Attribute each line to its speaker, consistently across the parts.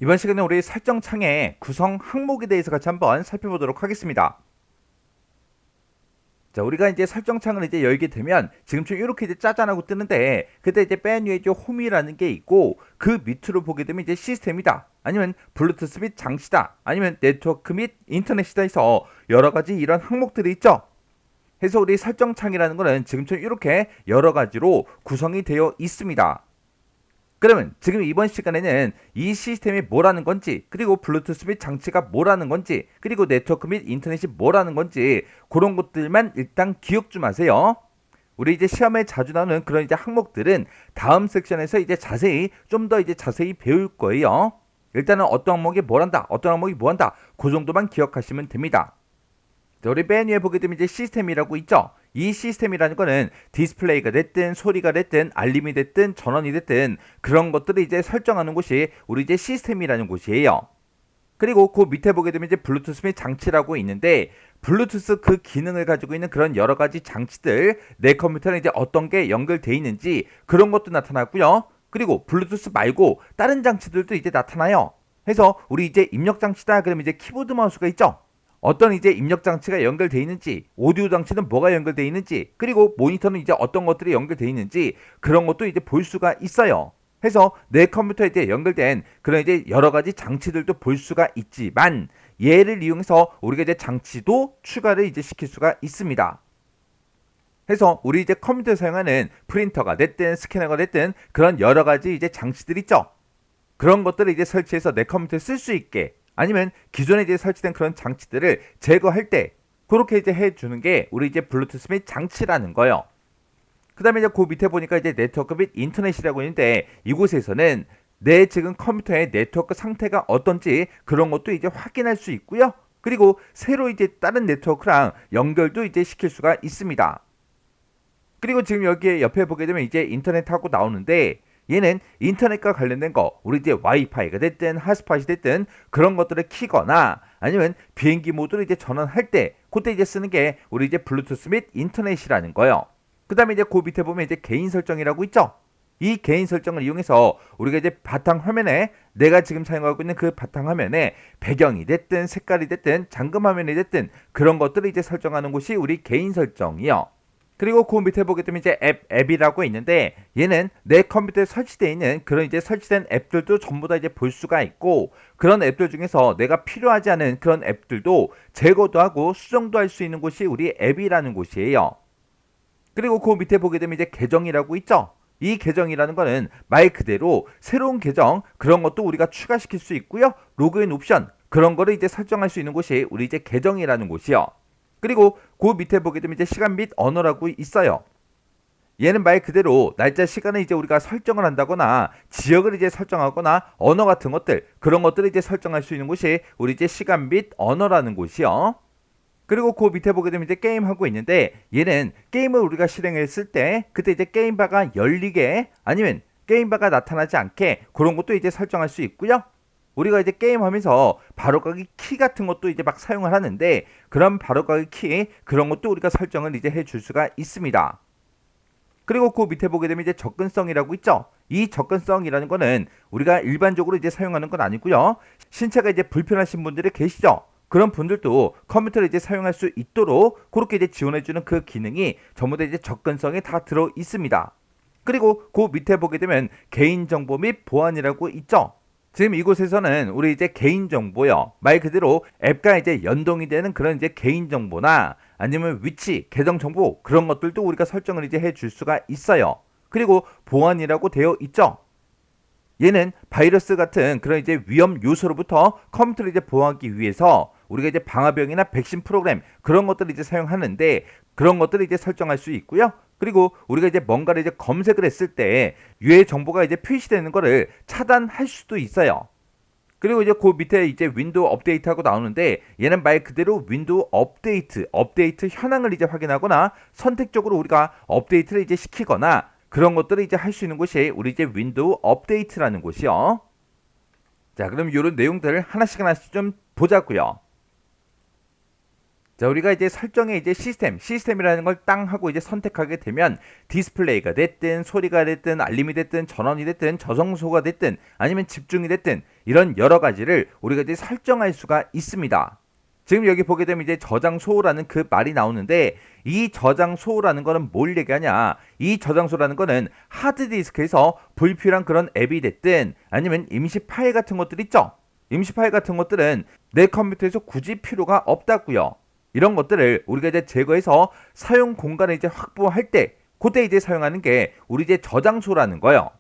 Speaker 1: 이번 시간에 우리 설정 창의 구성 항목에 대해서 같이 한번 살펴보도록 하겠습니다. 자, 우리가 이제 설정 창을 이제 열게 되면 지금처럼 이렇게 이제 짜잔하고 뜨는데, 그때 이제 맨 위에 이제 홈이라는 게 있고, 그 밑으로 보게 되면 이제 시스템이다, 아니면 블루투스 및 장치다, 아니면 네트워크 및 인터넷이다 해서 여러 가지 이런 항목들이 있죠. 해서 우리 설정 창이라는 거는 지금처럼 이렇게 여러 가지로 구성이 되어 있습니다. 그러면 지금 이번 시간에는 이 시스템이 뭐라는 건지, 그리고 블루투스 및 장치가 뭐라는 건지, 그리고 네트워크 및 인터넷이 뭐라는 건지, 그런 것들만 일단 기억 좀 하세요. 우리 이제 시험에 자주 나오는 그런 이제 항목들은 다음 섹션에서 이제 자세히 좀 더 이제 자세히 배울 거예요. 일단은 어떤 항목이 뭘 한다, 어떤 항목이 뭐 한다, 그 정도만 기억하시면 됩니다. 우리 맨 위에 보게 되면 이제 시스템이라고 있죠. 이 시스템이라는 거는 디스플레이가 됐든 소리가 됐든 알림이 됐든 전원이 됐든 그런 것들을 이제 설정하는 곳이 우리 이제 시스템이라는 곳이에요. 그리고 그 밑에 보게 되면 이제 블루투스 및 장치라고 있는데, 블루투스 그 기능을 가지고 있는 그런 여러 가지 장치들, 내 컴퓨터에 이제 어떤 게 연결돼 있는지 그런 것도 나타났고요. 그리고 블루투스 말고 다른 장치들도 이제 나타나요. 해서 우리 이제 입력 장치다 그러면 이제 키보드 마우스가 있죠. 어떤 이제 입력 장치가 연결되어 있는지, 오디오 장치는 뭐가 연결되어 있는지, 그리고 모니터는 이제 어떤 것들이 연결되어 있는지 그런 것도 이제 볼 수가 있어요. 해서 내 컴퓨터에 이제 연결된 그런 이제 여러 가지 장치들도 볼 수가 있지만, 얘를 이용해서 우리가 이제 장치도 추가를 이제 시킬 수가 있습니다. 해서 우리 이제 컴퓨터에 사용하는 프린터가 됐든 스캐너가 됐든 그런 여러 가지 이제 장치들 있죠. 그런 것들을 이제 설치해서 내 컴퓨터에 쓸 수 있게, 아니면 기존에 이제 설치된 그런 장치들을 제거할 때 그렇게 이제 해주는 게 우리 이제 블루투스 및 장치라는 거예요. 그 다음에 이제 그 밑에 보니까 이제 네트워크 및 인터넷이라고 있는데, 이곳에서는 내 지금 컴퓨터의 네트워크 상태가 어떤지 그런 것도 이제 확인할 수 있고요. 그리고 새로 이제 다른 네트워크랑 연결도 이제 시킬 수가 있습니다. 그리고 지금 여기에 옆에 보게 되면 이제 인터넷하고 나오는데, 얘는 인터넷과 관련된 거, 우리 이제 와이파이가 됐든 핫스팟이 됐든 그런 것들을 키거나, 아니면 비행기 모드로 이제 전환할 때 그때 이제 쓰는 게 우리 이제 블루투스 및 인터넷이라는 거예요. 그 다음에 이제 그 밑에 보면 이제 개인 설정이라고 있죠. 이 개인 설정을 이용해서 우리가 이제 바탕 화면에, 내가 지금 사용하고 있는 그 바탕 화면에 배경이 됐든 색깔이 됐든 잠금 화면이 됐든 그런 것들을 이제 설정하는 곳이 우리 개인 설정이요. 그리고 그 밑에 보게 되면 이제 앱이라고 있는데, 얘는 내 컴퓨터에 설치되어 있는 그런 이제 설치된 앱들도 전부 다 이제 볼 수가 있고, 그런 앱들 중에서 내가 필요하지 않은 그런 앱들도 제거도 하고 수정도 할 수 있는 곳이 우리 앱이라는 곳이에요. 그리고 그 밑에 보게 되면 이제 계정이라고 있죠. 이 계정이라는 거는 말 그대로 새로운 계정, 그런 것도 우리가 추가시킬 수 있고요. 로그인 옵션, 그런 거를 이제 설정할 수 있는 곳이 우리 이제 계정이라는 곳이요. 그리고 그 밑에 보게 되면 이제 시간 및 언어라고 있어요. 얘는 말 그대로 날짜 시간을 이제 우리가 설정을 한다거나 지역을 이제 설정하거나 언어 같은 것들, 그런 것들을 이제 설정할 수 있는 곳이 우리 이제 시간 및 언어라는 곳이요. 그리고 그 밑에 보게 되면 이제 게임 하고 있는데, 얘는 게임을 우리가 실행했을 때 그때 이제 게임바가 열리게, 아니면 게임바가 나타나지 않게 그런 것도 이제 설정할 수 있고요. 우리가 이제 게임하면서 바로가기 키 같은 것도 이제 막 사용을 하는데, 그런 바로가기 키 그런 것도 우리가 설정을 이제 해줄 수가 있습니다. 그리고 그 밑에 보게 되면 이제 접근성이라고 있죠. 이 접근성이라는 거는 우리가 일반적으로 이제 사용하는 건 아니고요. 신체가 이제 불편하신 분들이 계시죠. 그런 분들도 컴퓨터를 이제 사용할 수 있도록 그렇게 이제 지원해주는 그 기능이 전부 다 이제 접근성에 다 들어 있습니다. 그리고 그 밑에 보게 되면 개인정보 및 보안이라고 있죠. 지금 이곳에서는 우리 이제 개인정보요, 말 그대로 앱과 이제 연동이 되는 그런 이제 개인정보나 아니면 위치, 계정정보 그런 것들도 우리가 설정을 이제 해줄 수가 있어요. 그리고 보안이라고 되어 있죠. 얘는 바이러스 같은 그런 이제 위험 요소로부터 컴퓨터를 이제 보호하기 위해서 우리가 이제 방화벽이나 백신 프로그램 그런 것들을 이제 사용하는데, 그런 것들을 이제 설정할 수 있고요. 그리고 우리가 이제 뭔가를 이제 검색을 했을 때 유해 정보가 이제 표시되는 거를 차단할 수도 있어요. 그리고 이제 그 밑에 이제 윈도우 업데이트하고 나오는데, 얘는 말 그대로 윈도우 업데이트 현황을 이제 확인하거나 선택적으로 우리가 업데이트를 이제 시키거나 그런 것들을 이제 할 수 있는 곳이 우리 이제 윈도우 업데이트라는 곳이요. 자, 그럼 이런 내용들 하나씩 하나씩 좀 보자고요. 자, 우리가 이제 설정에 이제 시스템이라는 걸 땅 하고 이제 선택하게 되면 디스플레이가 됐든 소리가 됐든 알림이 됐든 전원이 됐든 저장소가 됐든 아니면 집중이 됐든 이런 여러 가지를 우리가 이제 설정할 수가 있습니다. 지금 여기 보게 되면 이제 저장소라는 그 말이 나오는데 이 저장소라는 거는 뭘 얘기하냐? 이 저장소라는 거는 하드디스크에서 불필요한 그런 앱이 됐든 아니면 임시 파일 같은 것들 있죠? 임시 파일 같은 것들은 내 컴퓨터에서 굳이 필요가 없다고요. 이런 것들을 우리가 이제 제거해서 사용 공간을 이제 확보할 때 그때 이제 사용하는 게 우리 이제 저장소라는 거예요.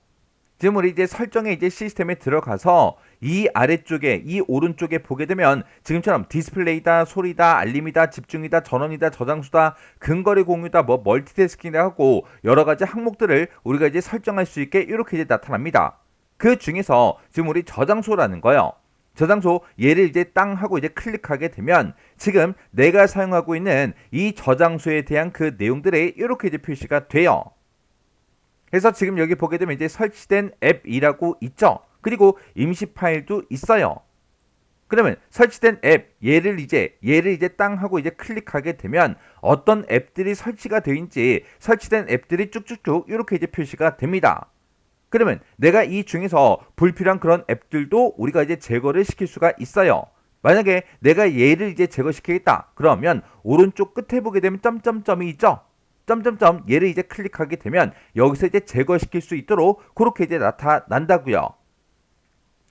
Speaker 1: 지금 우리 이제 설정에 이제 시스템에 들어가서 이 아래쪽에 이 오른쪽에 보게 되면 지금처럼 디스플레이다, 소리다, 알림이다, 집중이다, 전원이다, 저장소다, 근거리 공유다, 뭐 멀티태스킹이다 하고 여러 가지 항목들을 우리가 이제 설정할 수 있게 이렇게 이제 나타납니다. 그 중에서 지금 우리 저장소라는 거예요. 저장소 얘를 이제 땅 하고 이제 클릭하게 되면 지금 내가 사용하고 있는 이 저장소에 대한 그 내용들이 이렇게 이제 표시가 돼요. 그래서 지금 여기 보게 되면 이제 설치된 앱이라고 있죠. 그리고 임시 파일도 있어요. 그러면 설치된 앱 얘를 이제 땅 하고 이제 클릭하게 되면 어떤 앱들이 설치가 되어 있는지 설치된 앱들이 쭉쭉쭉 이렇게 이제 표시가 됩니다. 그러면 내가 이 중에서 불필요한 그런 앱들도 우리가 이제 제거를 시킬 수가 있어요. 만약에 내가 얘를 이제 제거시키겠다. 그러면 오른쪽 끝에 보게 되면 점점점이 있죠. 점점점 얘를 이제 클릭하게 되면 여기서 이제 제거시킬 수 있도록 그렇게 이제 나타난다고요.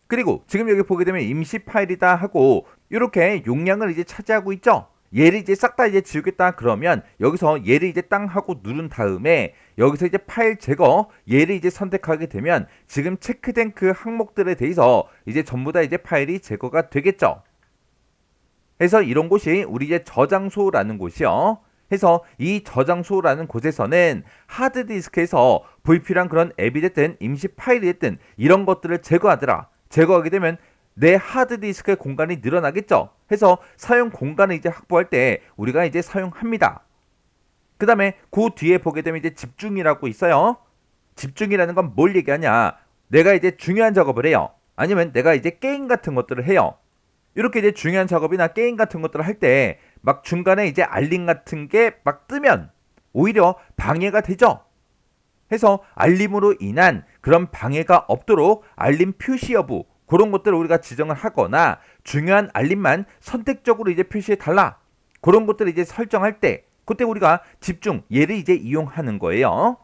Speaker 1: 그리고 지금 여기 보게 되면 임시 파일이다 하고 이렇게 용량을 이제 차지하고 있죠. 얘를 이제 싹 다 이제 지우겠다 그러면 여기서 얘를 이제 땅 하고 누른 다음에 여기서 이제 파일 제거 얘를 이제 선택하게 되면 지금 체크된 그 항목들에 대해서 이제 전부 다 이제 파일이 제거가 되겠죠. 그래서 이런 곳이 우리 이제 저장소라는 곳이요. 해서 이 저장소라는 곳에서는 하드디스크에서 불필요한 그런 앱이 됐든 임시 파일이 됐든 이런 것들을 제거하더라. 제거하게 되면 내 하드디스크의 공간이 늘어나겠죠. 해서 사용 공간을 이제 확보할 때 우리가 이제 사용합니다. 그 다음에 그 뒤에 보게 되면 이제 집중이라고 있어요. 집중이라는 건 뭘 얘기하냐? 내가 이제 중요한 작업을 해요. 아니면 내가 이제 게임 같은 것들을 해요. 이렇게 이제 중요한 작업이나 게임 같은 것들을 할 때 막 중간에 이제 알림 같은 게 막 뜨면 오히려 방해가 되죠. 해서 알림으로 인한 그런 방해가 없도록 알림 표시 여부 그런 것들을 우리가 지정을 하거나 중요한 알림만 선택적으로 이제 표시해 달라. 그런 것들을 이제 설정할 때 그때 우리가 집중 얘를 이제 이용하는 거예요.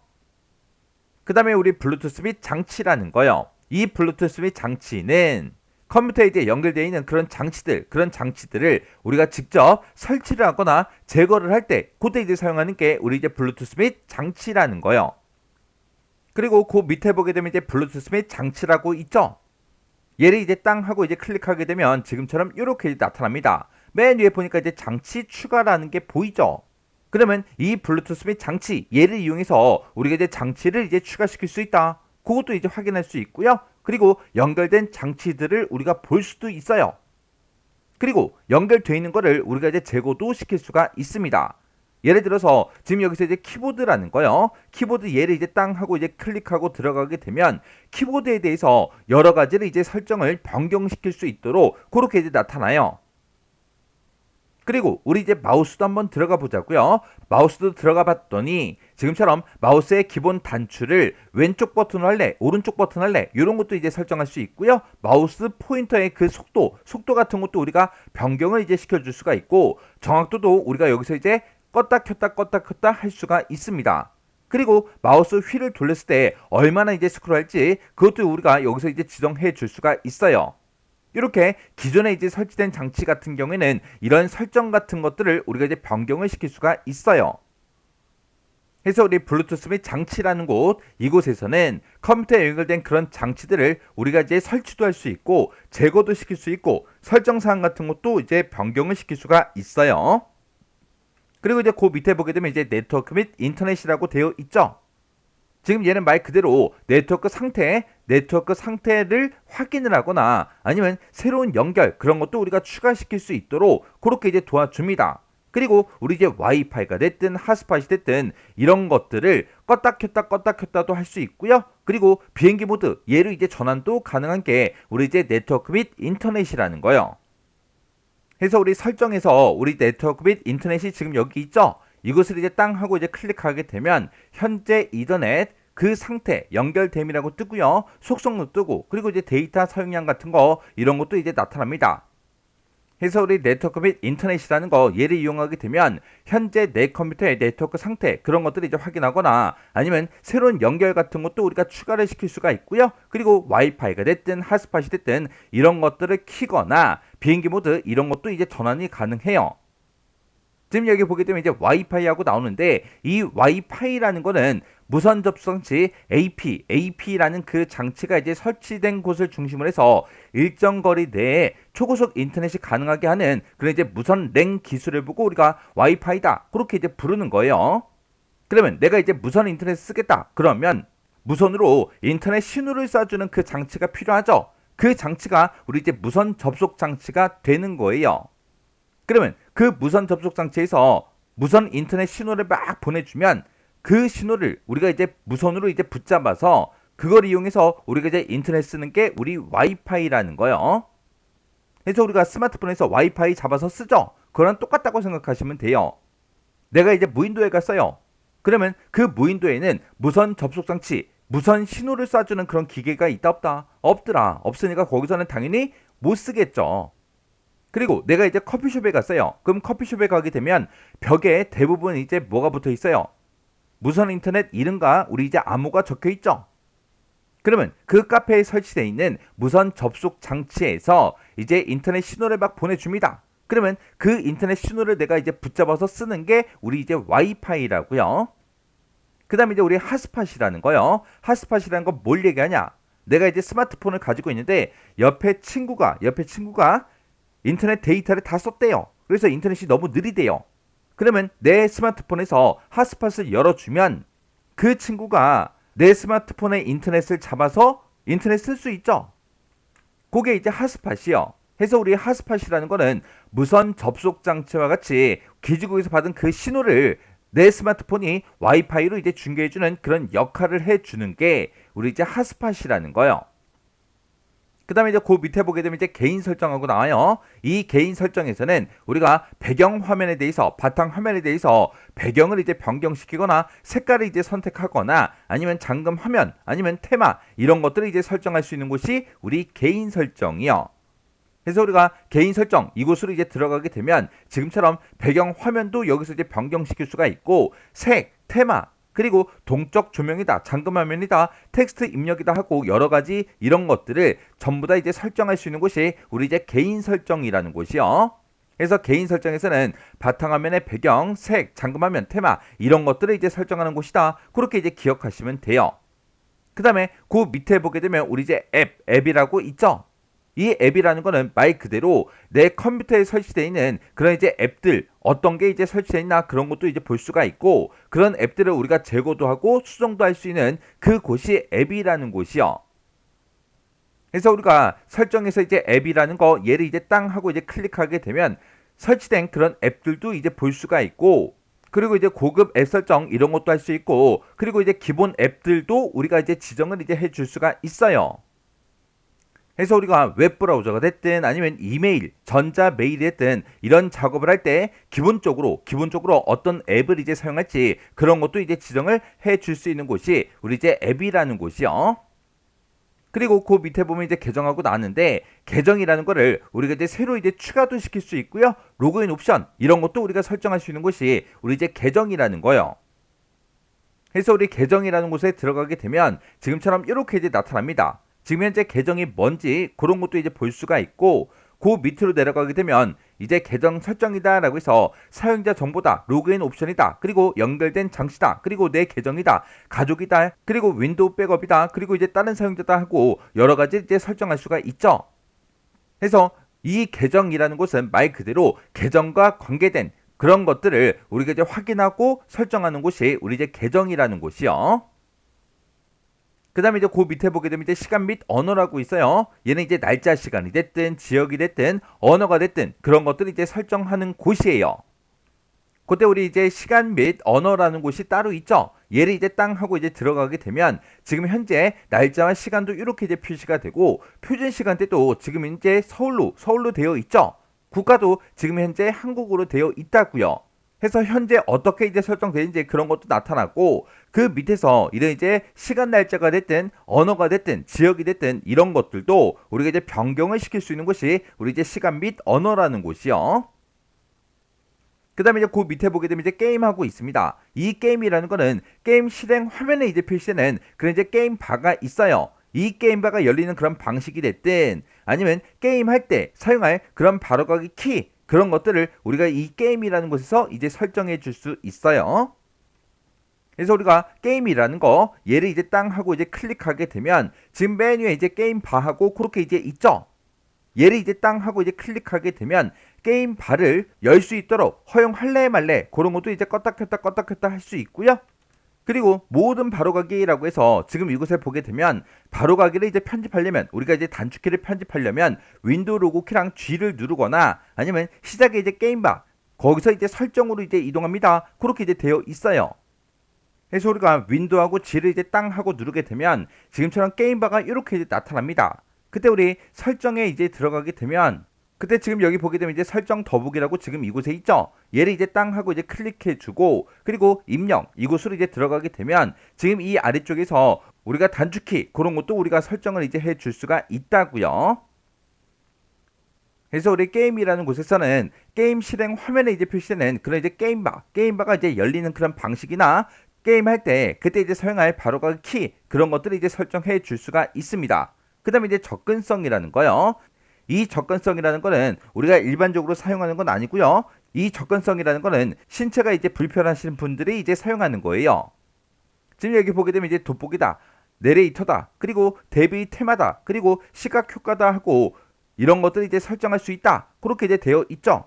Speaker 1: 그 다음에 우리 블루투스 및 장치라는 거요. 이 블루투스 및 장치는 컴퓨터에 이제 연결되어 있는 그런 장치들을 우리가 직접 설치를 하거나 제거를 할 때 그때 이제 사용하는 게 우리 이제 블루투스 및 장치라는 거요. 그리고 그 밑에 보게 되면 이제 블루투스 및 장치라고 있죠. 얘를 이제 땅 하고 이제 클릭하게 되면 지금처럼 이렇게 나타납니다. 맨 위에 보니까 이제 장치 추가라는 게 보이죠. 그러면 이 블루투스 및 장치 얘를 이용해서 우리가 이제 장치를 이제 추가시킬 수 있다. 그것도 이제 확인할 수 있고요. 그리고 연결된 장치들을 우리가 볼 수도 있어요. 그리고 연결되어 있는 거를 우리가 이제 제거도 시킬 수가 있습니다. 예를 들어서 지금 여기서 이제 키보드라는 거요. 키보드 얘를 이제 땅 하고 이제 클릭하고 들어가게 되면 키보드에 대해서 여러 가지를 이제 설정을 변경시킬 수 있도록 그렇게 이제 나타나요. 그리고 우리 이제 마우스도 한번 들어가 보자고요. 마우스도 들어가 봤더니 지금처럼 마우스의 기본 단추를 왼쪽 버튼으로 할래, 오른쪽 버튼 할래 이런 것도 이제 설정할 수 있고요. 마우스 포인터의 그 속도 같은 것도 우리가 변경을 이제 시켜줄 수가 있고 정확도도 우리가 여기서 이제 껐다 켰다 할 수가 있습니다. 그리고 마우스 휠을 돌렸을 때 얼마나 이제 스크롤할지 그것도 우리가 여기서 이제 지정해 줄 수가 있어요. 이렇게 기존에 이제 설치된 장치 같은 경우에는 이런 설정 같은 것들을 우리가 이제 변경을 시킬 수가 있어요. 그래서 우리 블루투스 및 장치라는 이곳에서는 컴퓨터에 연결된 그런 장치들을 우리가 이제 설치도 할 수 있고 제거도 시킬 수 있고 설정 사항 같은 것도 이제 변경을 시킬 수가 있어요. 그리고 이제 그 밑에 보게 되면 이제 네트워크 및 인터넷이라고 되어 있죠. 지금 얘는 말 그대로 네트워크 상태를 확인을 하거나 아니면 새로운 연결 그런 것도 우리가 추가시킬 수 있도록 그렇게 이제 도와줍니다. 그리고 우리 이제 와이파이가 됐든 핫스팟이 됐든 이런 것들을 껐다 켰다도 할 수 있고요. 그리고 비행기 모드 얘로 이제 전환도 가능한 게 우리 이제 네트워크 및 인터넷이라는 거예요. 해서 우리 설정에서 우리 네트워크 및 인터넷이 지금 여기 있죠? 이것을 이제 땅 하고 이제 클릭하게 되면 현재 이더넷 그 상태 연결됨이라고 뜨고요. 속성도 뜨고 그리고 이제 데이터 사용량 같은 거 이런 것도 이제 나타납니다. 해서 우리 네트워크 및 인터넷이라는 거 얘를 이용하게 되면 현재 내 컴퓨터의 네트워크 상태 그런 것들을 이제 확인하거나 아니면 새로운 연결 같은 것도 우리가 추가를 시킬 수가 있고요. 그리고 와이파이가 됐든 핫스팟이 됐든 이런 것들을 키거나 비행기 모드 이런 것도 이제 전환이 가능해요. 지금 여기 보게 되면 이제 와이파이하고 나오는데 이 와이파이라는 거는 무선 접속장치 AP라는 그 장치가 이제 설치된 곳을 중심으로 해서 일정 거리 내에 초고속 인터넷이 가능하게 하는 그런 이제 무선 랭 기술을 보고 우리가 와이파이다 그렇게 이제 부르는 거예요. 그러면 내가 이제 무선 인터넷 쓰겠다 그러면 무선으로 인터넷 신호를 쏴주는 그 장치가 필요하죠. 그 장치가 우리 이제 무선 접속 장치가 되는 거예요. 그러면 그 무선 접속 장치에서 무선 인터넷 신호를 막 보내주면 그 신호를 우리가 이제 무선으로 이제 붙잡아서 그걸 이용해서 우리가 이제 인터넷 쓰는 게 우리 와이파이라는 거예요. 그래서 우리가 스마트폰에서 와이파이 잡아서 쓰죠. 그거랑 똑같다고 생각하시면 돼요. 내가 이제 무인도에 갔어요. 그러면 그 무인도에는 무선 접속 장치, 무선 신호를 쏴주는 그런 기계가 있다 없다? 없더라. 없으니까 거기서는 당연히 못 쓰겠죠. 그리고 내가 이제 커피숍에 갔어요. 그럼 커피숍에 가게 되면 벽에 대부분 이제 뭐가 붙어 있어요? 무선 인터넷 이름과 우리 이제 암호가 적혀 있죠. 그러면 그 카페에 설치되어 있는 무선 접속 장치에서 이제 인터넷 신호를 막 보내줍니다. 그러면 그 인터넷 신호를 내가 이제 붙잡아서 쓰는 게 우리 이제 와이파이라고요. 그 다음에 이제 우리 핫스팟이라는 거요. 핫스팟이라는 건 뭘 얘기하냐? 내가 이제 스마트폰을 가지고 있는데 옆에 친구가 인터넷 데이터를 다 썼대요. 그래서 인터넷이 너무 느리대요. 그러면 내 스마트폰에서 핫스팟을 열어주면 그 친구가 내 스마트폰의 인터넷을 잡아서 인터넷 쓸 수 있죠. 그게 이제 핫스팟이요. 해서 우리 핫스팟이라는 거는 무선 접속 장치와 같이 기지국에서 받은 그 신호를 내 스마트폰이 와이파이로 이제 중계해주는 그런 역할을 해주는 게 우리 이제 핫스팟이라는 거예요. 그 다음에 이제 그 밑에 보게 되면 이제 개인 설정하고 나와요. 이 개인 설정에서는 우리가 배경 화면에 대해서, 바탕 화면에 대해서 배경을 이제 변경시키거나 색깔을 이제 선택하거나 아니면 잠금 화면, 아니면 테마 이런 것들을 이제 설정할 수 있는 곳이 우리 개인 설정이요. 그래서 우리가 개인 설정 이곳으로 이제 들어가게 되면 지금처럼 배경 화면도 여기서 이제 변경시킬 수가 있고 색, 테마 그리고 동적 조명이다, 잠금 화면이다, 텍스트 입력이다 하고 여러 가지 이런 것들을 전부 다 이제 설정할 수 있는 곳이 우리 이제 개인 설정이라는 곳이요. 그래서 개인 설정에서는 바탕화면의 배경, 색, 잠금 화면, 테마 이런 것들을 이제 설정하는 곳이다. 그렇게 이제 기억하시면 돼요. 그 다음에 그 밑에 보게 되면 우리 이제 앱이라고 있죠. 이 앱이라는 거는 말 그대로 내 컴퓨터에 설치되어 있는 그런 이제 앱들 어떤 게 이제 설치되어 있나 그런 것도 이제 볼 수가 있고 그런 앱들을 우리가 제거도 하고 수정도 할 수 있는 그 곳이 앱이라는 곳이요. 그래서 우리가 설정에서 이제 앱이라는 거 얘를 이제 땅 하고 이제 클릭하게 되면 설치된 그런 앱들도 이제 볼 수가 있고 그리고 이제 고급 앱 설정 이런 것도 할 수 있고 그리고 이제 기본 앱들도 우리가 이제 지정을 이제 해줄 수가 있어요. 그래서 우리가 웹브라우저가 됐든 아니면 이메일, 전자 메일이 됐든 이런 작업을 할 때 기본적으로 어떤 앱을 이제 사용할지 그런 것도 이제 지정을 해줄 수 있는 곳이 우리 이제 앱이라는 곳이요. 그리고 그 밑에 보면 이제 계정하고 나왔는데 계정이라는 거를 우리가 이제 새로 이제 추가도 시킬 수 있고요. 로그인 옵션 이런 것도 우리가 설정할 수 있는 곳이 우리 이제 계정이라는 거예요. 그래서 우리 계정이라는 곳에 들어가게 되면 지금처럼 이렇게 이제 나타납니다. 지금 현재 계정이 뭔지 그런 것도 이제 볼 수가 있고 그 밑으로 내려가게 되면 이제 계정 설정이다 라고 해서 사용자 정보다, 로그인 옵션이다, 그리고 연결된 장치다, 그리고 내 계정이다, 가족이다, 그리고 윈도우 백업이다, 그리고 이제 다른 사용자다 하고 여러 가지 이제 설정할 수가 있죠. 그래서 이 계정이라는 곳은 말 그대로 계정과 관계된 그런 것들을 우리가 이제 확인하고 설정하는 곳이 우리 이제 계정이라는 곳이요. 그 다음에 이제 그 밑에 보게 되면 이제 시간 및 언어라고 있어요. 얘는 이제 날짜 시간이 됐든 지역이 됐든 언어가 됐든 그런 것들을 이제 설정하는 곳이에요. 그때 우리 이제 시간 및 언어라는 곳이 따로 있죠. 얘를 이제 땅 하고 이제 들어가게 되면 지금 현재 날짜와 시간도 이렇게 이제 표시가 되고 표준 시간대도 지금 이제 서울로 되어 있죠. 국가도 지금 현재 한국어로 되어 있다고요. 해서 현재 어떻게 이제 설정되는지 그런 것도 나타났고, 그 밑에서 이런 이제 시간 날짜가 됐든 언어가 됐든 지역이 됐든 이런 것들도 우리가 이제 변경을 시킬 수 있는 곳이 우리 이제 시간 및 언어라는 곳이요. 그 다음에 이제 그 밑에 보게 되면 이제 게임하고 있습니다. 이 게임이라는 거는 게임 실행 화면에 이제 표시되는 그런 이제 게임 바가 있어요. 이 게임 바가 열리는 그런 방식이 됐든 아니면 게임할 때 사용할 그런 바로가기 키 그런 것들을 우리가 이 게임이라는 곳에서 이제 설정해 줄 수 있어요. 그래서 우리가 게임이라는 거 얘를 이제 땅 하고 이제 클릭하게 되면 지금 메뉴에 이제 게임 바하고 그렇게 이제 있죠. 얘를 이제 땅 하고 이제 클릭하게 되면 게임 바를 열 수 있도록 허용할래 말래 그런 것도 이제 껐다 켰다 할 수 있고요. 그리고 모든 바로가기라고 해서 지금 이곳에 보게 되면 바로가기를 이제 편집하려면 우리가 이제 단축키를 편집하려면 윈도우 로그키랑 G를 누르거나 아니면 시작에 이제 게임바 거기서 이제 설정으로 이제 이동합니다. 그렇게 이제 되어 있어요. 그래서 우리가 윈도우하고 G를 이제 땅 하고 누르게 되면 지금처럼 게임바가 이렇게 이제 나타납니다. 그때 우리 설정에 이제 들어가게 되면 그때 지금 여기 보게 되면 이제 설정 더보기라고 지금 이곳에 있죠. 얘를 이제 땅 하고 이제 클릭해 주고 그리고 입력 이곳으로 이제 들어가게 되면 지금 이 아래쪽에서 우리가 단축키 그런 것도 우리가 설정을 이제 해 줄 수가 있다고요. 그래서 우리 게임이라는 곳에서는 게임 실행 화면에 이제 표시되는 그런 이제 게임바가 이제 열리는 그런 방식이나 게임할 때 그때 이제 사용할 바로가기 키 그런 것들을 이제 설정해 줄 수가 있습니다. 그 다음에 이제 접근성이라는 거요. 이 접근성이라는 거는 우리가 일반적으로 사용하는 건 아니고요. 이 접근성이라는 거는 신체가 이제 불편하신 분들이 이제 사용하는 거예요. 지금 여기 보게 되면 이제 돋보기다, 내레이터다, 그리고 대비 테마다, 그리고 시각 효과다 하고 이런 것들을 이제 설정할 수 있다. 그렇게 이제 되어 있죠.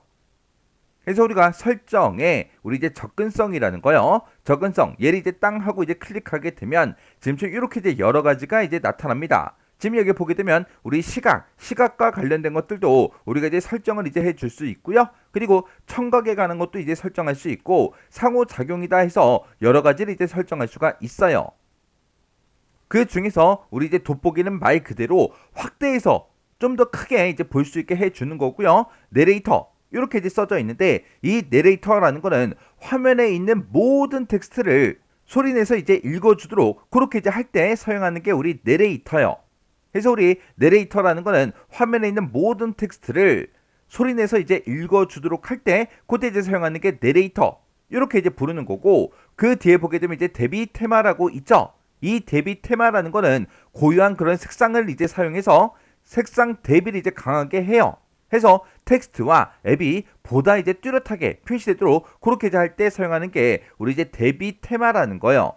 Speaker 1: 그래서 우리가 설정에 우리 이제 접근성이라는 거요. 접근성 얘를 이제 땅 하고 이제 클릭하게 되면 지금처럼 이렇게 이제 여러 가지가 이제 나타납니다. 지금 여기 보게 되면 우리 시각과 관련된 것들도 우리가 이제 설정을 이제 해줄 수 있고요. 그리고 청각에 가는 것도 이제 설정할 수 있고 상호작용이다 해서 여러 가지를 이제 설정할 수가 있어요. 그 중에서 우리 이제 돋보기는 말 그대로 확대해서 좀 더 크게 이제 볼 수 있게 해주는 거고요. 내레이터 이렇게 이제 써져 있는데 이 내레이터라는 거는 화면에 있는 모든 텍스트를 소리내서 이제 읽어주도록 그렇게 이제 할 때 사용하는 게 우리 내레이터요. 그래서 우리 내레이터라는 거는 화면에 있는 모든 텍스트를 소리내서 이제 읽어주도록 할 때 그때 이제 사용하는 게 내레이터 이렇게 이제 부르는 거고 그 뒤에 보게 되면 이제 대비 테마라고 있죠. 이 대비 테마라는 거는 고유한 그런 색상을 이제 사용해서 색상 대비를 이제 강하게 해요. 해서 텍스트와 앱이 보다 이제 뚜렷하게 표시되도록 그렇게 이제 할 때 사용하는 게 우리 이제 대비 테마라는 거예요.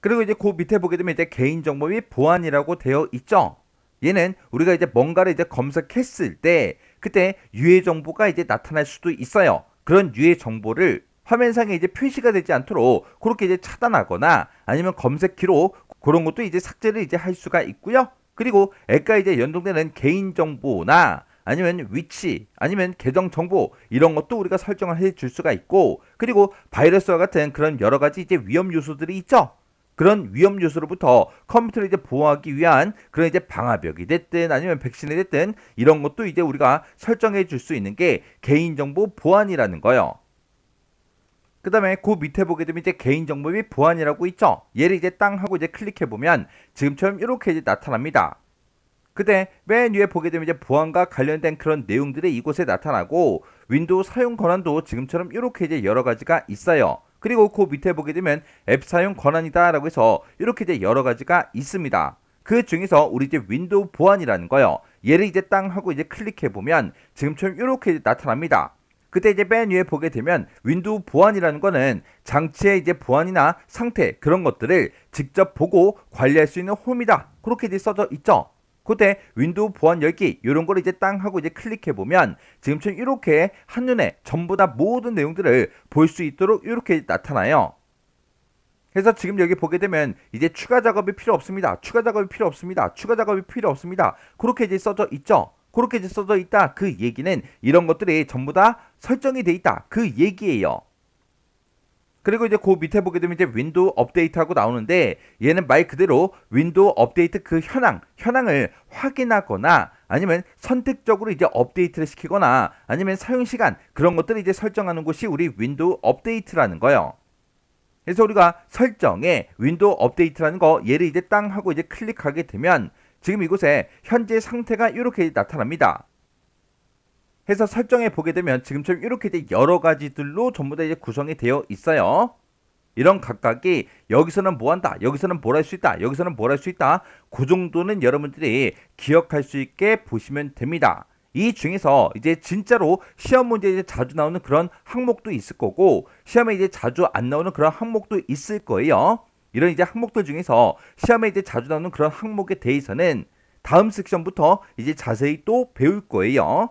Speaker 1: 그리고 이제 그 밑에 보게 되면 이제 개인정보 및 보안이라고 되어 있죠. 얘는 우리가 이제 뭔가를 이제 검색했을 때 그때 유해 정보가 이제 나타날 수도 있어요. 그런 유해 정보를 화면상에 이제 표시가 되지 않도록 그렇게 이제 차단하거나 아니면 검색키로 그런 것도 이제 삭제를 이제 할 수가 있고요. 그리고 앱과 이제 연동되는 개인정보나 아니면 위치, 아니면 계정 정보 이런 것도 우리가 설정을 해줄 수가 있고 그리고 바이러스와 같은 그런 여러 가지 이제 위험 요소들이 있죠. 그런 위험 요소로부터 컴퓨터를 이제 보호하기 위한 그런 이제 방화벽이 됐든 아니면 백신이 됐든 이런 것도 이제 우리가 설정해 줄 수 있는 게 개인정보 보안이라는 거예요. 그 다음에 그 밑에 보게 되면 이제 개인정보 및 보안이라고 있죠. 얘를 이제 땅 하고 이제 클릭해 보면 지금처럼 이렇게 이제 나타납니다. 그때 맨 위에 보게 되면 이제 보안과 관련된 그런 내용들이 이곳에 나타나고 윈도우 사용 권한도 지금처럼 이렇게 이제 여러 가지가 있어요. 그리고 그 밑에 보게 되면 앱 사용 권한이다 라고 해서 이렇게 이제 여러 가지가 있습니다. 그 중에서 우리 이제 윈도우 보안이라는 거요. 얘를 이제 땅 하고 이제 클릭해 보면 지금처럼 이렇게 이제 나타납니다. 그때 이제 맨 위에 보게 되면 윈도우 보안이라는 거는 장치의 이제 보안이나 상태 그런 것들을 직접 보고 관리할 수 있는 홈이다. 그렇게 이제 써져 있죠. 그때 윈도우 보안 열기 이런 걸 이제 땅 하고 이제 클릭해 보면 지금처럼 이렇게 한눈에 전부 다 모든 내용들을 볼 수 있도록 이렇게 나타나요. 그래서 지금 여기 보게 되면 이제 추가 작업이 필요 없습니다. 추가 작업이 필요 없습니다. 추가 작업이 필요 없습니다. 그렇게 이제 써져 있죠. 그렇게 이제 써져 있다. 그 얘기는 이런 것들이 전부 다 설정이 돼 있다. 그 얘기예요. 그리고 이제 그 밑에 보게 되면 이제 윈도우 업데이트하고 나오는데 얘는 말 그대로 윈도우 업데이트 그 현황을 확인하거나 아니면 선택적으로 이제 업데이트를 시키거나 아니면 사용 시간 그런 것들을 이제 설정하는 곳이 우리 윈도우 업데이트라는 거예요. 그래서 우리가 설정에 윈도우 업데이트라는 거 얘를 이제 땅 하고 이제 클릭하게 되면 지금 이곳에 현재 상태가 이렇게 나타납니다. 해서 설정해 보게 되면 지금처럼 이렇게 이제 여러 가지들로 전부 다 이제 구성이 되어 있어요. 이런 각각이 여기서는 뭐 한다, 여기서는 뭘 할 수 있다, 여기서는 뭘 할 수 있다. 그 정도는 여러분들이 기억할 수 있게 보시면 됩니다. 이 중에서 이제 진짜로 시험 문제에 이제 자주 나오는 그런 항목도 있을 거고 시험에 이제 자주 안 나오는 그런 항목도 있을 거예요. 이런 이제 항목들 중에서 시험에 이제 자주 나오는 그런 항목에 대해서는 다음 섹션부터 이제 자세히 또 배울 거예요.